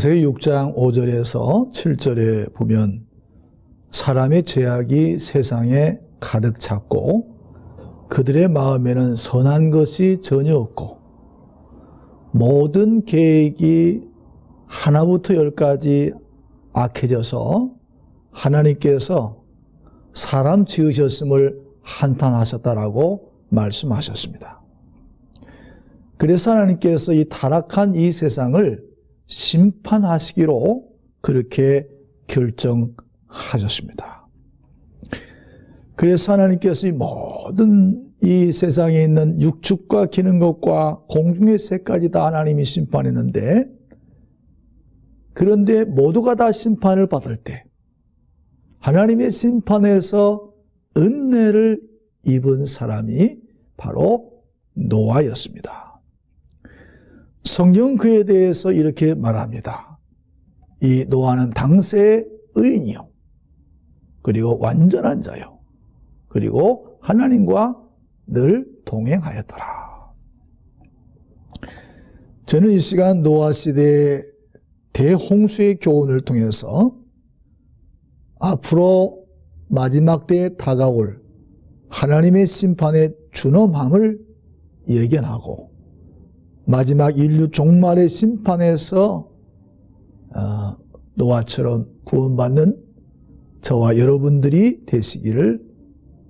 창세기 6장 5절에서 7절에 보면 사람의 죄악이 세상에 가득 찼고 그들의 마음에는 선한 것이 전혀 없고 모든 계획이 하나부터 열까지 악해져서 하나님께서 사람 지으셨음을 한탄하셨다라고 말씀하셨습니다. 그래서 하나님께서 이 타락한 이 세상을 심판하시기로 그렇게 결정하셨습니다. 그래서 하나님께서 이 모든 이 세상에 있는 육축과 기는 것과 공중의 새까지 다 하나님이 심판했는데, 그런데 모두가 다 심판을 받을 때 하나님의 심판에서 은혜를 입은 사람이 바로 노아였습니다. 성경 그에 대해서 이렇게 말합니다. 이 노아는 당세의 의인이요, 그리고 완전한 자요, 그리고 하나님과 늘 동행하였더라. 저는 이 시간 노아 시대의 대홍수의 교훈을 통해서 앞으로 마지막 때에 다가올 하나님의 심판의 준엄함을 예견하고 마지막 인류 종말의 심판에서 노아처럼 구원받는 저와 여러분들이 되시기를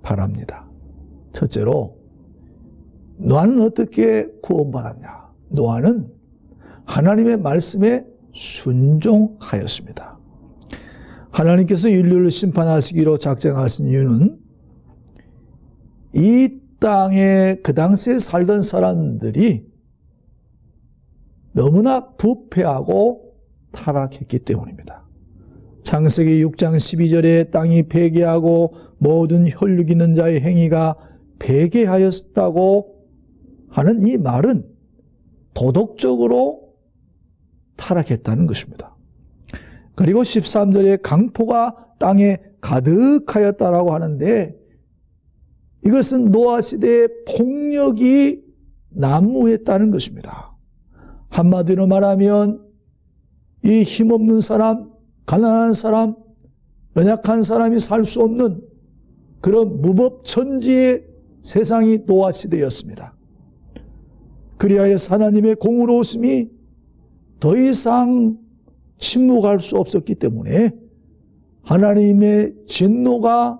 바랍니다. 첫째로, 노아는 어떻게 구원받았냐? 노아는 하나님의 말씀에 순종하였습니다. 하나님께서 인류를 심판하시기로 작정하신 이유는 이 땅에 그 당시에 살던 사람들이 너무나 부패하고 타락했기 때문입니다. 창세기 6장 12절에 땅이 패괴하고 모든 혈육 있는 자의 행위가 패괴하였다고 하는 이 말은 도덕적으로 타락했다는 것입니다. 그리고 13절에 강포가 땅에 가득하였다라고 하는데, 이것은 노아 시대의 폭력이 난무했다는 것입니다. 한마디로 말하면 이 힘없는 사람, 가난한 사람, 연약한 사람이 살 수 없는 그런 무법천지의 세상이 노아 시대였습니다. 그리하여 하나님의 공의로우심이 더 이상 침묵할 수 없었기 때문에 하나님의 진노가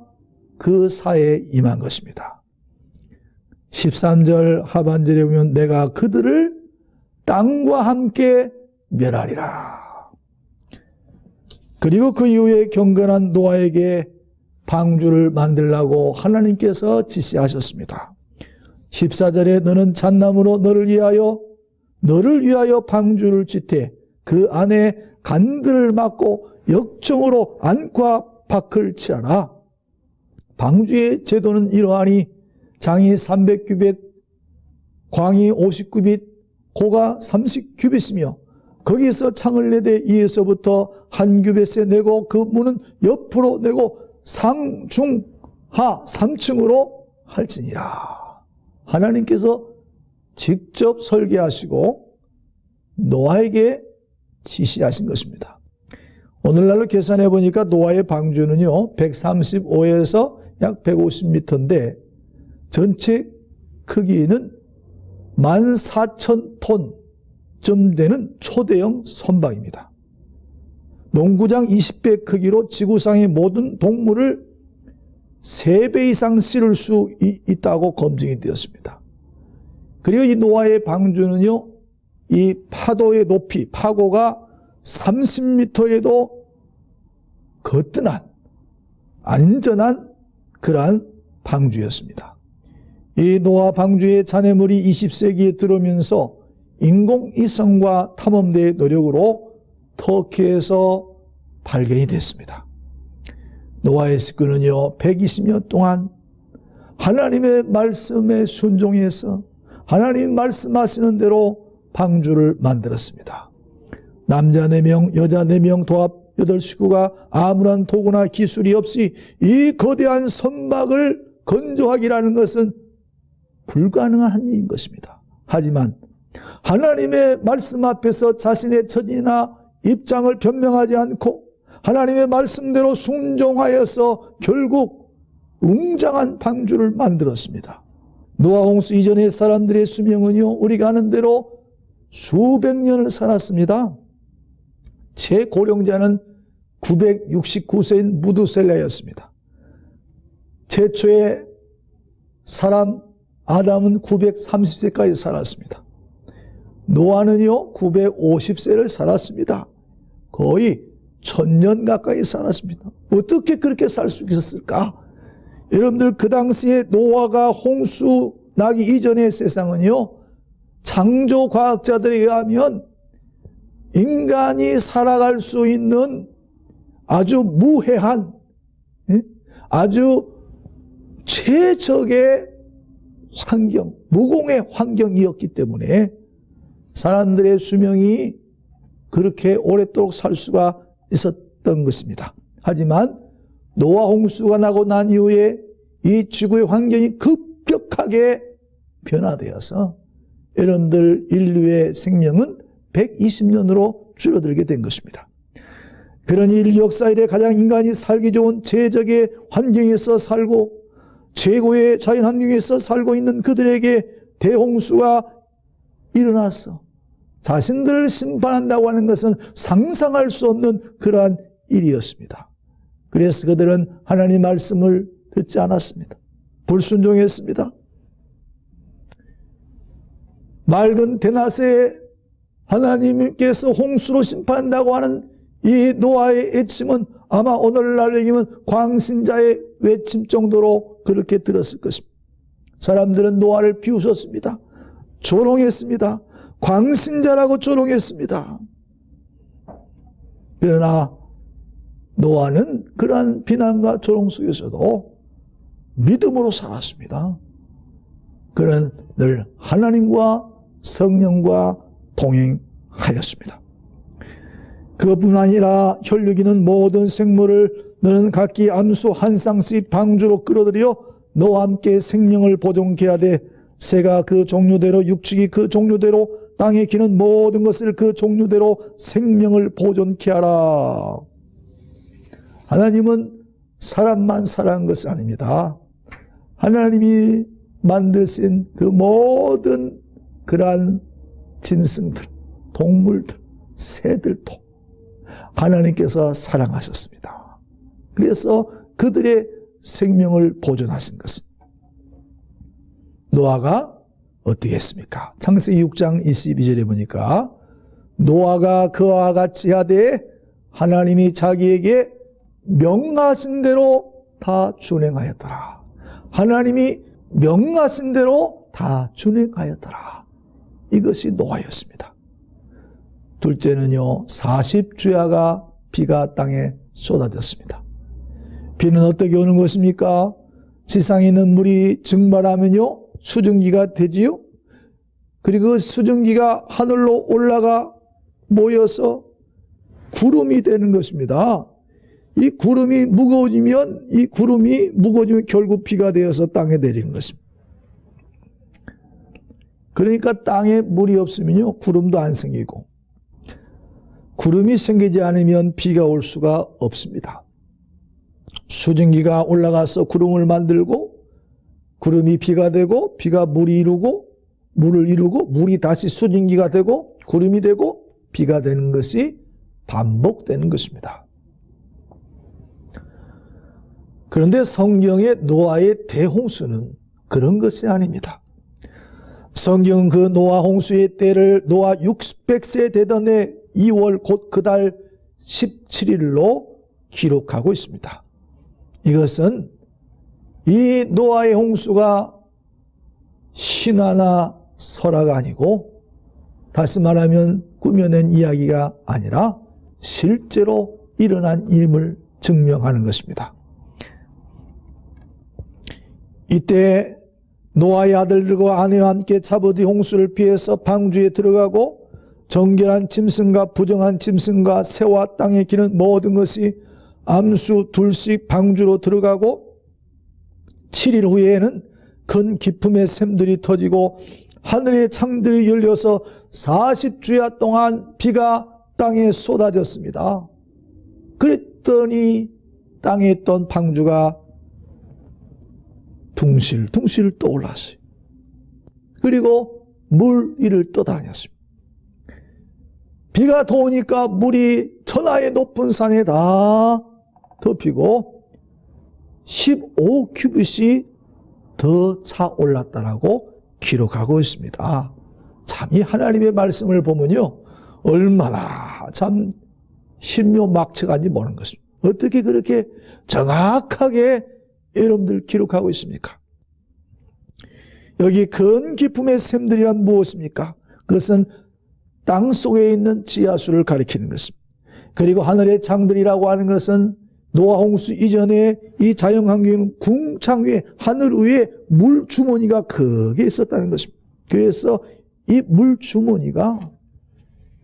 그 사회에 임한 것입니다. 13절 하반절에 보면 내가 그들을 땅과 함께 멸하리라. 그리고 그 이후에 경건한 노아에게 방주를 만들라고 하나님께서 지시하셨습니다. 14절에 너는 잣나무로 너를 위하여 방주를 짓되 그 안에 간들을 막고 역정으로 안과 밖을 치라라. 방주의 제도는 이러하니 장이 300규빗, 광이 50규빗, 고가 30규빗이며 거기서 창을 내되 이에서부터 한 규빗에 내고 그 문은 옆으로 내고 상중하 3층으로 할지니라. 하나님께서 직접 설계하시고 노아에게 지시하신 것입니다. 오늘날로 계산해 보니까 노아의 방주는요 135에서 약 150m인데 전체 크기는 14,000톤쯤 되는 초대형 선박입니다. 농구장 20배 크기로 지구상의 모든 동물을 3배 이상 실을 수 있다고 검증이 되었습니다. 그리고 이 노아의 방주는요, 이 파도의 높이, 파고가 30m에도 거뜬한 안전한 그러한 방주였습니다. 이 노아 방주의 잔해물이 20세기에 들어오면서 인공위성과 탐험대의 노력으로 터키에서 발견이 됐습니다. 노아의 식구는요 120년 동안 하나님의 말씀에 순종해서 하나님이 말씀하시는 대로 방주를 만들었습니다. 남자 4명, 여자 4명 도합 8식구가 아무런 도구나 기술이 없이 이 거대한 선박을 건조하기라는 것은 불가능한 일인 것입니다. 하지만 하나님의 말씀 앞에서 자신의 천이나 입장을 변명하지 않고 하나님의 말씀대로 순종하여서 결국 웅장한 방주를 만들었습니다. 노아 홍수 이전의 사람들의 수명은요, 우리가 아는 대로 수백 년을 살았습니다. 최고령자는 969세인 무두셀라였습니다. 최초의 사람 아담은 930세까지 살았습니다. 노아는요 950세를 살았습니다. 거의 1000년 가까이 살았습니다. 어떻게 그렇게 살 수 있었을까? 여러분들, 그 당시에 노아가 홍수 나기 이전의 세상은요, 창조과학자들에 의하면 인간이 살아갈 수 있는 아주 무해한, 아주 최적의 환경, 무공의 환경이었기 때문에 사람들의 수명이 그렇게 오랫도록 살 수가 있었던 것입니다. 하지만 노아 홍수가 나고 난 이후에 이 지구의 환경이 급격하게 변화되어서 여러분들 인류의 생명은 120년으로 줄어들게 된 것입니다. 그러니 인류 역사 이래 가장 인간이 살기 좋은 최적의 환경에서 살고 최고의 자연 환경에서 살고 있는 그들에게 대홍수가 일어나서 자신들을 심판한다고 하는 것은 상상할 수 없는 그러한 일이었습니다. 그래서 그들은 하나님의 말씀을 듣지 않았습니다. 불순종했습니다. 맑은 대낮에 하나님께서 홍수로 심판한다고 하는 이 노아의 외침은 아마 오늘날 얘기면 광신자의 외침 정도로 그렇게 들었을 것입니다. 사람들은 노아를 비웃었습니다. 조롱했습니다. 광신자라고 조롱했습니다. 그러나 노아는 그러한 비난과 조롱 속에서도 믿음으로 살았습니다. 그는 늘 하나님과 성령과 동행하였습니다. 그것뿐 아니라 혈육이는 모든 생물을 너는 각기 암수 한 쌍씩 방주로 끌어들여 너와 함께 생명을 보존케 하되 새가 그 종류대로 육축이 그 종류대로 땅에 기는 모든 것을 그 종류대로 생명을 보존케 하라. 하나님은 사람만 사랑한 것이 아닙니다. 하나님이 만드신 그 모든 그러한 짐승들, 동물들, 새들도 하나님께서 사랑하셨습니다. 그래서 그들의 생명을 보존하신 것입니다. 노아가 어떻게 했습니까? 창세기 6장 22절에 보니까 노아가 그와 같이 하되 하나님이 자기에게 명하신 대로 다 준행하였더라. 하나님이 명하신 대로 다 준행하였더라. 이것이 노아였습니다. 둘째는요, 40주야가 비가 땅에 쏟아졌습니다. 비는 어떻게 오는 것입니까? 지상에 있는 물이 증발하면요, 수증기가 되지요. 그리고 그 수증기가 하늘로 올라가 모여서 구름이 되는 것입니다. 이 구름이 무거워지면 결국 비가 되어서 땅에 내리는 것입니다. 그러니까 땅에 물이 없으면요, 구름도 안 생기고, 구름이 생기지 않으면 비가 올 수가 없습니다. 수증기가 올라가서 구름을 만들고, 구름이 비가 되고, 비가 물을 이루고, 물이 다시 수증기가 되고, 구름이 되고, 비가 되는 것이 반복되는 것입니다. 그런데 성경의 노아의 대홍수는 그런 것이 아닙니다. 성경은 그 노아 홍수의 때를 노아 600세 되던 해 2월 곧 그달 17일로 기록하고 있습니다. 이것은 이 노아의 홍수가 신화나 설화가 아니고, 다시 말하면 꾸며낸 이야기가 아니라 실제로 일어난 일을 증명하는 것입니다. 이때 노아의 아들들과 아내와 함께 잡으디 홍수를 피해서 방주에 들어가고 정결한 짐승과 부정한 짐승과 새와 땅에 기는 모든 것이 암수 둘씩 방주로 들어가고 7일 후에는 큰 기품의 샘들이 터지고 하늘의 창들이 열려서 40주야 동안 비가 땅에 쏟아졌습니다. 그랬더니 땅에 있던 방주가 둥실둥실 떠올랐어요. 그리고 물 위를 떠다녔습니다. 비가 더 오니까 물이 천하의 높은 산에 다 덮이고 15큐빗이 더 차올랐다라고 기록하고 있습니다. 참 이 하나님의 말씀을 보면요, 얼마나 참 신묘막측한지 모르는 것입니다. 어떻게 그렇게 정확하게 여러분들 기록하고 있습니까? 여기 큰 기품의 샘들이란 무엇입니까? 그것은 땅 속에 있는 지하수를 가리키는 것입니다. 그리고 하늘의 창들이라고 하는 것은 노아 홍수 이전에 이 자연환경 궁창 위에, 하늘 위에 물주머니가 크게 있었다는 것입니다. 그래서 이 물주머니가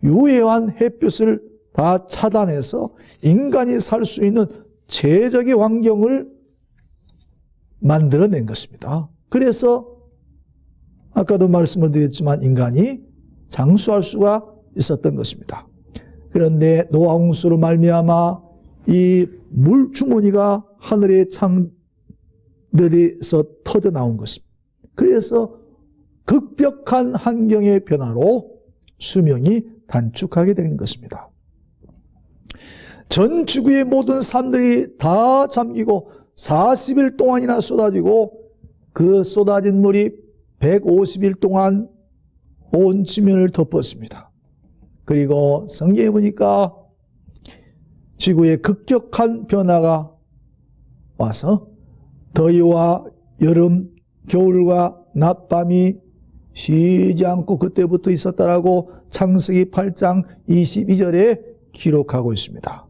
유해한 햇볕을 다 차단해서 인간이 살 수 있는 최적의 환경을 만들어낸 것입니다. 그래서 아까도 말씀을 드렸지만 인간이 장수할 수가 있었던 것입니다. 그런데 노아 홍수로 말미암아 이 물주머니가 하늘의 창들에서 터져 나온 것입니다. 그래서 급격한 환경의 변화로 수명이 단축하게 된 것입니다. 전 지구의 모든 산들이 다 잠기고 40일 동안이나 쏟아지고 그 쏟아진 물이 150일 동안 온 지면을 덮었습니다. 그리고 성경에 보니까 지구의 급격한 변화가 와서 더위와 여름, 겨울과 낮밤이 쉬지 않고 그때부터 있었다라고 창세기 8장 22절에 기록하고 있습니다.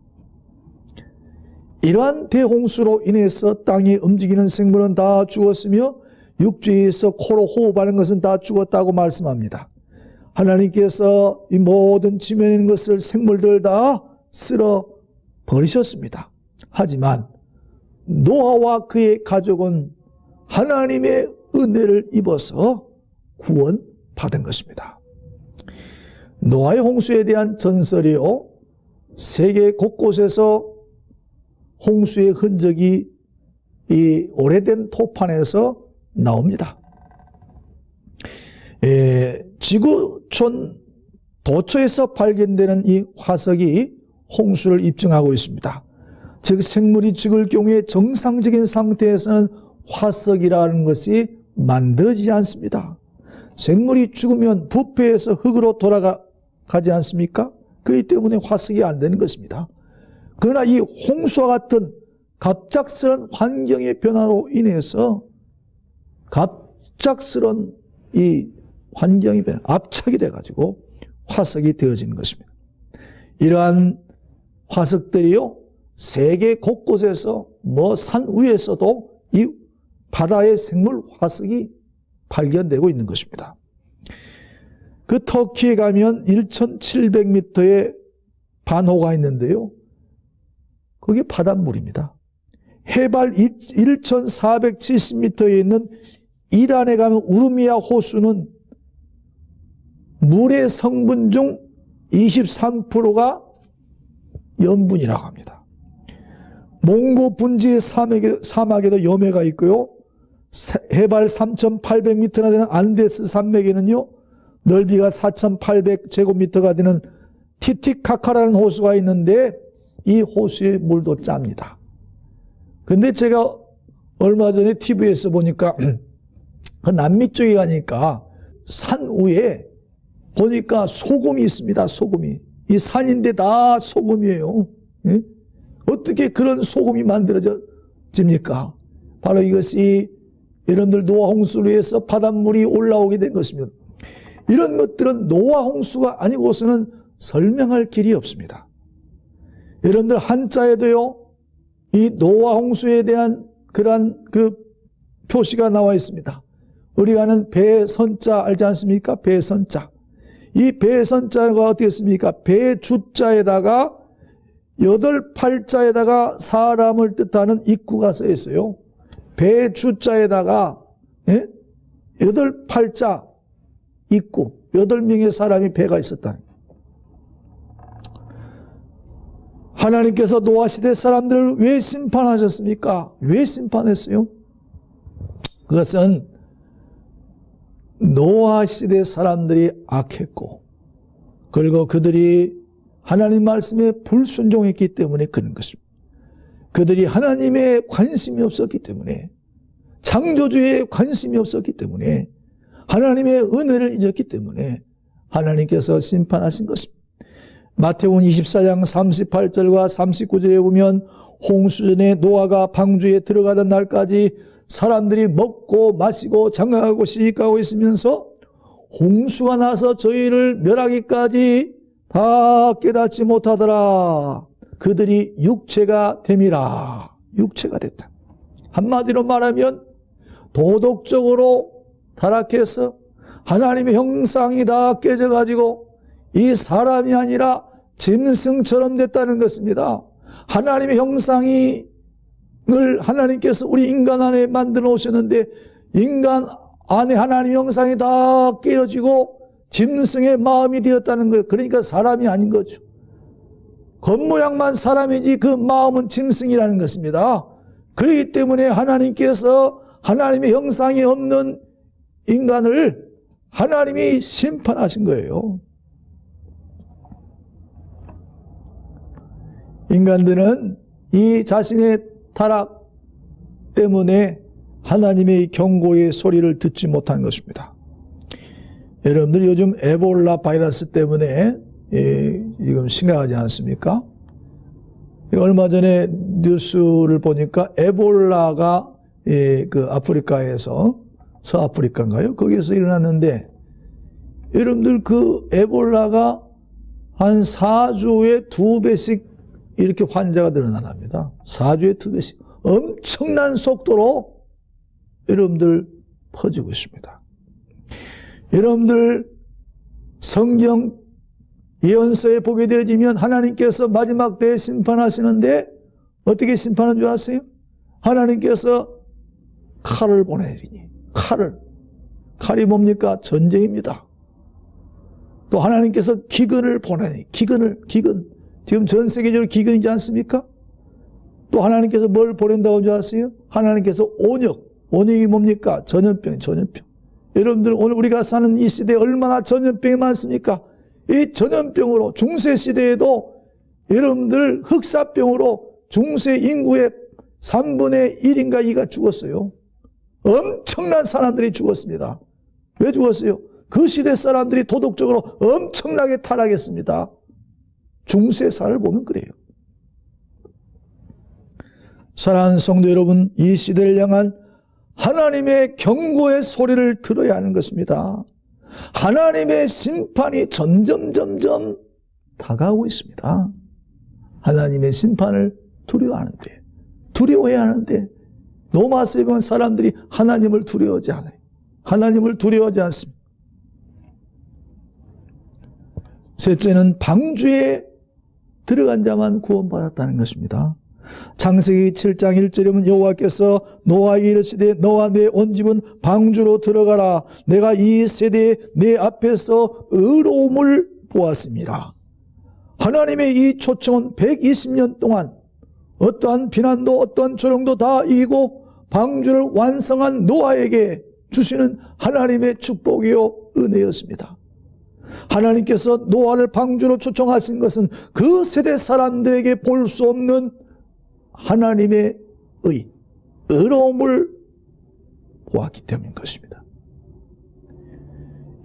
이러한 대홍수로 인해서 땅에 움직이는 생물은 다 죽었으며 육지에서 코로 호흡하는 것은 다 죽었다고 말씀합니다. 하나님께서 이 모든 지면에 있는 것을 생물들 다 쓸어 버리셨습니다. 하지만 노아와 그의 가족은 하나님의 은혜를 입어서 구원받은 것입니다. 노아의 홍수에 대한 전설이요, 세계 곳곳에서 홍수의 흔적이 이 오래된 토판에서 나옵니다. 지구촌 도처에서 발견되는 이 화석이 홍수를 입증하고 있습니다. 즉 생물이 죽을 경우에 정상적인 상태에서는 화석이라는 것이 만들어지지 않습니다. 생물이 죽으면 부패해서 흙으로 돌아가지 않습니까? 그렇기 때문에 화석이 안 되는 것입니다. 그러나 이 홍수와 같은 갑작스런 환경의 변화로 인해서 갑작스런 이 환경이 압착이 돼가지고 화석이 되어지는 것입니다. 이러한 화석들이요, 세계 곳곳에서 산 위에서도 이 바다의 생물 화석이 발견되고 있는 것입니다. 그 터키에 가면 1700m의 반호가 있는데요, 그게 바닷물입니다. 해발 1470m에 있는 이란에 가면 우르미야 호수는 물의 성분 중 23%가 염분이라고 합니다. 몽고 분지의 사막에도 염해가 있고요, 해발 3800m나 되는 안데스 산맥에는요, 넓이가 4800제곱미터가 되는 티티카카라는 호수가 있는데 이 호수의 물도 짭니다. 근데 제가 얼마 전에 TV에서 보니까 그 남미 쪽에 가니까 산 위에 보니까 소금이 있습니다. 소금이. 이 산인데 다 소금이에요. 예? 어떻게 그런 소금이 만들어집니까? 바로 이것이 여러분들 노아 홍수로 해서 바닷물이 올라오게 된 것입니다. 이런 것들은 노아 홍수가 아니고서는 설명할 길이 없습니다. 여러분들 한자에도요, 이 노아 홍수에 대한 그러한 그 표시가 나와 있습니다. 우리가 아는 배선자 알지 않습니까? 배선자. 이 배선자가 어떻게 했습니까? 배주자에다가 8팔자에다가 사람을 뜻하는 입구가 써 있어요. 배주자에다가 8팔자 입구, 8명의 사람이 배가 있었다. 하나님께서 노아 시대 사람들을 왜 심판하셨습니까? 왜 심판했어요? 그것은 노아 시대 사람들이 악했고, 그리고 그들이 하나님 말씀에 불순종했기 때문에 그런 것입니다. 그들이 하나님에 관심이 없었기 때문에, 창조주에 관심이 없었기 때문에, 하나님의 은혜를 잊었기 때문에 하나님께서 심판하신 것입니다. 마태복음 24장 38절과 39절에 보면 홍수전에 노아가 방주에 들어가던 날까지 사람들이 먹고 마시고 장가가고 시집가고 있으면서 홍수가 나서 저희를 멸하기까지 다 깨닫지 못하더라. 그들이 육체가 됨이라. 육체가 됐다. 한마디로 말하면 도덕적으로 타락해서 하나님의 형상이 다 깨져가지고 이 사람이 아니라 짐승처럼 됐다는 것입니다. 하나님의 형상을 하나님께서 우리 인간 안에 만들어 오셨는데 인간 안에 하나님의 형상이 다 깨어지고 짐승의 마음이 되었다는 거예요. 그러니까 사람이 아닌 거죠. 겉모양만 사람이지 그 마음은 짐승이라는 것입니다. 그렇기 때문에 하나님께서 하나님의 형상이 없는 인간을 하나님이 심판하신 거예요. 인간들은 이 자신의 타락 때문에 하나님의 경고의 소리를 듣지 못한 것입니다. 여러분들 요즘 에볼라 바이러스 때문에 지금 심각하지 않습니까? 얼마 전에 뉴스를 보니까 에볼라가 그 아프리카에서 서아프리카인가요? 거기서 일어났는데 여러분들 그 에볼라가 한 4주에 2배씩 이렇게 환자가 늘어납니다. 4주에 2배씩. 엄청난 속도로 여러분들 퍼지고 있습니다. 여러분들 성경 예언서에 보게 되어지면 하나님께서 마지막 때에 심판하시는데 어떻게 심판한 줄 아세요? 하나님께서 칼을 보내리니 칼이 뭡니까? 전쟁입니다. 또 하나님께서 기근을 보내니 기근 지금 전 세계적으로 기근이지 않습니까? 또 하나님께서 뭘 보낸다고 줄 아세요? 하나님께서 온역이 뭡니까? 전염병. 여러분들 오늘 우리가 사는 이 시대에 얼마나 전염병이 많습니까? 이 전염병으로 중세 시대에도 여러분들 흑사병으로 중세 인구의 3분의 1인가 2가 죽었어요. 엄청난 사람들이 죽었습니다. 왜 죽었어요? 그 시대 사람들이 도덕적으로 엄청나게 타락했습니다. 중세사를 보면 그래요. 사랑하는 성도 여러분, 이 시대를 향한 하나님의 경고의 소리를 들어야 하는 것입니다. 하나님의 심판이 점점 다가오고 있습니다. 하나님의 심판을 두려워해야 하는데 로마서에 보면 사람들이 하나님을 두려워하지 않아요. 하나님을 두려워하지 않습니다. 셋째는 방주에 들어간 자만 구원받았다는 것입니다. 창세기 7장 1절에 보면 여호와께서 노아에게 이르시되 너와 내 온 집은 방주로 들어가라. 내가 이 세대에 내 앞에서 의로움을 보았습니다. 하나님의 이 초청은 120년 동안 어떠한 비난도 어떠한 조롱도 다 이기고 방주를 완성한 노아에게 주시는 하나님의 축복이요 은혜였습니다. 하나님께서 노아를 방주로 초청하신 것은 그 세대 사람들에게 볼 수 없는 하나님의 의로움을 보았기 때문인 것입니다.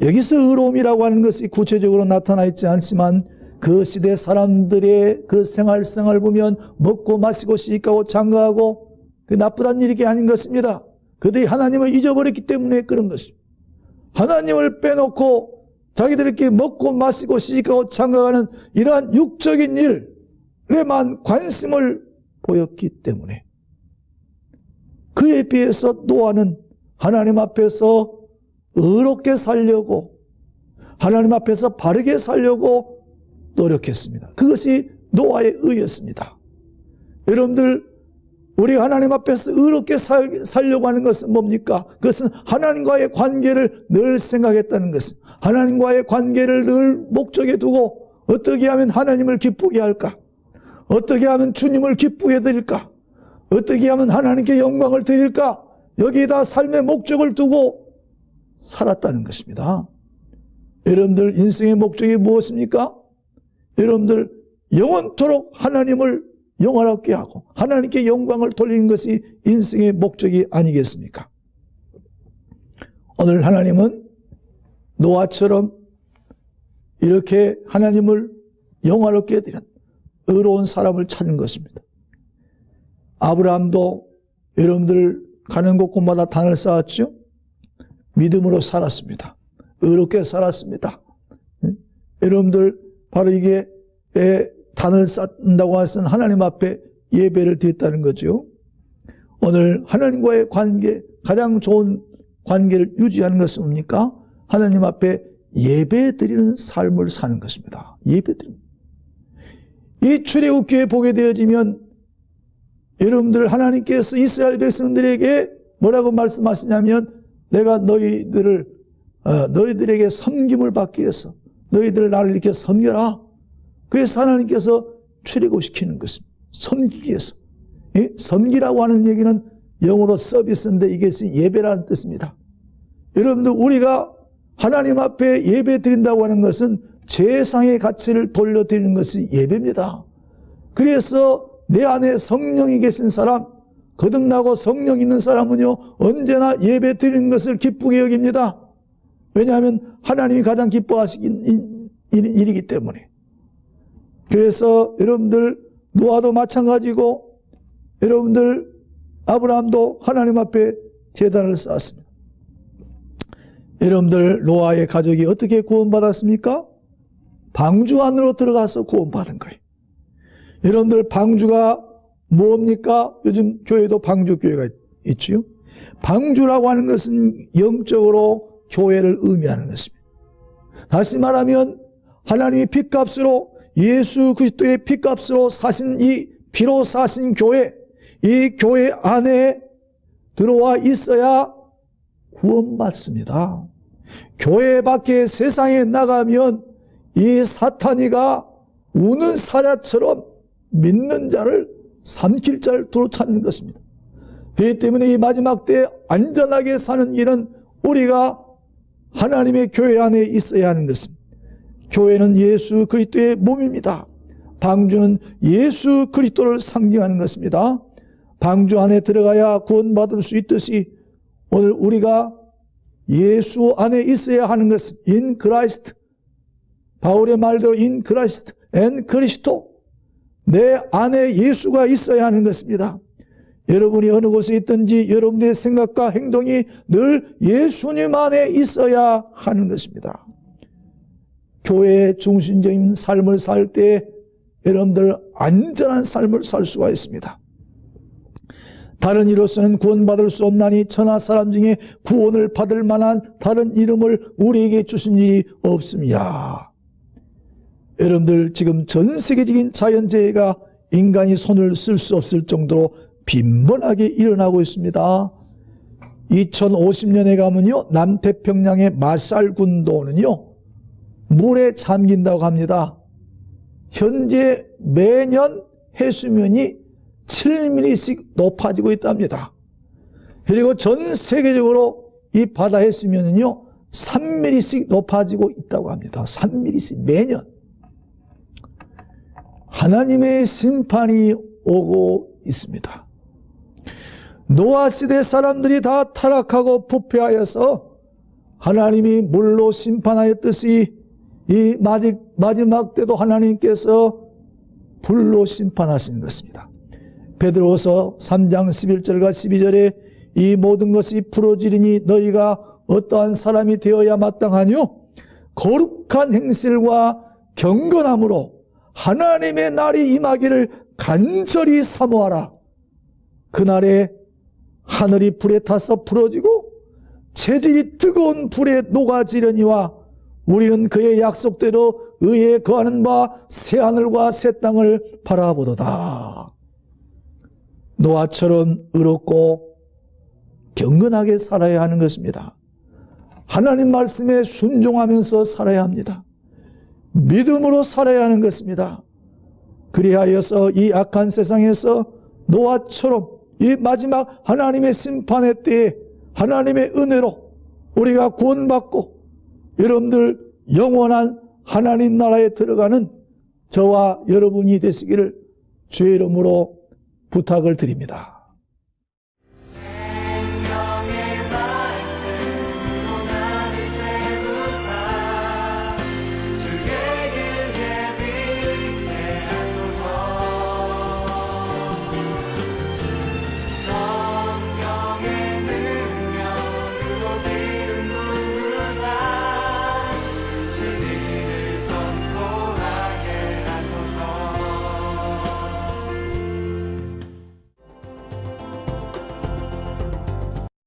여기서 의로움이라고 하는 것이 구체적으로 나타나 있지 않지만 그 시대 사람들의 그 생활상을 보면 먹고 마시고 시집가고 장가가고 그 나쁘다는 일이 아닌 것입니다. 그들이 하나님을 잊어버렸기 때문에 그런 것입니다. 하나님을 빼놓고 자기들끼리 먹고 마시고 시집가고 장가가는 이러한 육적인 일에만 관심을 보였기 때문에 그에 비해서 노아는 하나님 앞에서 의롭게 살려고 하나님 앞에서 바르게 살려고 노력했습니다. 그것이 노아의 의였습니다. 여러분들 우리가 하나님 앞에서 의롭게 살려고 하는 것은 뭡니까? 그것은 하나님과의 관계를 늘 생각했다는 것입니다. 하나님과의 관계를 늘 목적에 두고 어떻게 하면 하나님을 기쁘게 할까? 어떻게 하면 주님을 기쁘게 드릴까? 어떻게 하면 하나님께 영광을 드릴까? 여기에다 삶의 목적을 두고 살았다는 것입니다. 여러분들 인생의 목적이 무엇입니까? 여러분들 영원토록 하나님을 영원하게 하고 하나님께 영광을 돌리는 것이 인생의 목적이 아니겠습니까? 오늘 하나님은 노아처럼 이렇게 하나님을 영화롭게 드린 의로운 사람을 찾는 것입니다. 아브라함도 여러분들 가는 곳곳마다 단을 쌓았죠? 믿음으로 살았습니다. 의롭게 살았습니다. 여러분들 바로 이게 단을 쌓는다고 해서 하나님 앞에 예배를 드렸다는 거죠. 오늘 하나님과의 관계, 가장 좋은 관계를 유지하는 것은 뭡니까? 하나님 앞에 예배 드리는 삶을 사는 것입니다. 예배 드리는. 이 출애굽기에 보게 되어지면 여러분들 하나님께서 이스라엘 백성들에게 뭐라고 말씀하시냐면 내가 너희들에게 섬김을 받기 위해서 너희들 나를 이렇게 섬겨라. 그래서 하나님께서 출애굽시키는 것입니다. 섬기기 위해서. 섬기라고 하는 얘기는 영어로 서비스인데 이게 예배라는 뜻입니다. 여러분들 우리가 하나님 앞에 예배 드린다고 하는 것은 제사의 가치를 돌려드리는 것이 예배입니다. 그래서 내 안에 성령이 계신 사람, 거듭나고 성령 있는 사람은요 언제나 예배 드리는 것을 기쁘게 여깁니다. 왜냐하면 하나님이 가장 기뻐하시는 일이기 때문에. 그래서 여러분들 노아도 마찬가지고 여러분들 아브라함도 하나님 앞에 제단을 쌓았습니다. 여러분들 노아의 가족이 어떻게 구원받았습니까? 방주 안으로 들어가서 구원받은 거예요. 여러분들 방주가 뭡니까? 요즘 교회도 방주교회가 있지요. 방주라고 하는 것은 영적으로 교회를 의미하는 것입니다. 다시 말하면 하나님의 핏값으로 예수 그리스도의 핏값으로 사신 이 피로 사신 교회, 이 교회 안에 들어와 있어야 구원받습니다. 교회 밖에 세상에 나가면 이 사탄이가 우는 사자처럼 믿는 자를 삼킬 자를 두루 찾는 것입니다. 그렇기 때문에 이 마지막 때 안전하게 사는 일은 우리가 하나님의 교회 안에 있어야 하는 것입니다. 교회는 예수 그리스도의 몸입니다. 방주는 예수 그리스도를 상징하는 것입니다. 방주 안에 들어가야 구원받을 수 있듯이 오늘 우리가 예수 안에 있어야 하는 것은 in Christ. 바울의 말대로 in Christ and 그리스도. 내 안에 예수가 있어야 하는 것입니다. 여러분이 어느 곳에 있든지 여러분의 생각과 행동이 늘 예수님 안에 있어야 하는 것입니다. 교회의 중심적인 삶을 살 때 여러분들 안전한 삶을 살 수가 있습니다. 다른 이로서는 구원받을 수 없나니 천하 사람 중에 구원을 받을 만한 다른 이름을 우리에게 주신 일이 없습니다. 여러분들 지금 전 세계적인 자연재해가 인간이 손을 쓸 수 없을 정도로 빈번하게 일어나고 있습니다. 2050년에 가면요 남태평양의 마샬 군도는요 물에 잠긴다고 합니다. 현재 매년 해수면이 7mm씩 높아지고 있답니다. 그리고 전 세계적으로 이 바다 해수면은요 3mm씩 높아지고 있다고 합니다. 3mm씩 매년. 하나님의 심판이 오고 있습니다. 노아 시대 사람들이 다 타락하고 부패하여서 하나님이 물로 심판하였듯이 이 마지막 때도 하나님께서 불로 심판하시는 것입니다. 베드로서 3장 11절과 12절에 이 모든 것이 부러지리니 너희가 어떠한 사람이 되어야 마땅하뇨? 거룩한 행실과 경건함으로 하나님의 날이 임하기를 간절히 사모하라. 그날에 하늘이 불에 타서 부러지고 체질이 뜨거운 불에 녹아지려니와 우리는 그의 약속대로 의에 거하는 바 새하늘과 새 땅을 바라보도다. 노아처럼 의롭고 경건하게 살아야 하는 것입니다. 하나님 말씀에 순종하면서 살아야 합니다. 믿음으로 살아야 하는 것입니다. 그리하여서 이 악한 세상에서 노아처럼 이 마지막 하나님의 심판의 때에 하나님의 은혜로 우리가 구원받고 여러분들 영원한 하나님 나라에 들어가는 저와 여러분이 되시기를 주의 이름으로 부탁을 드립니다.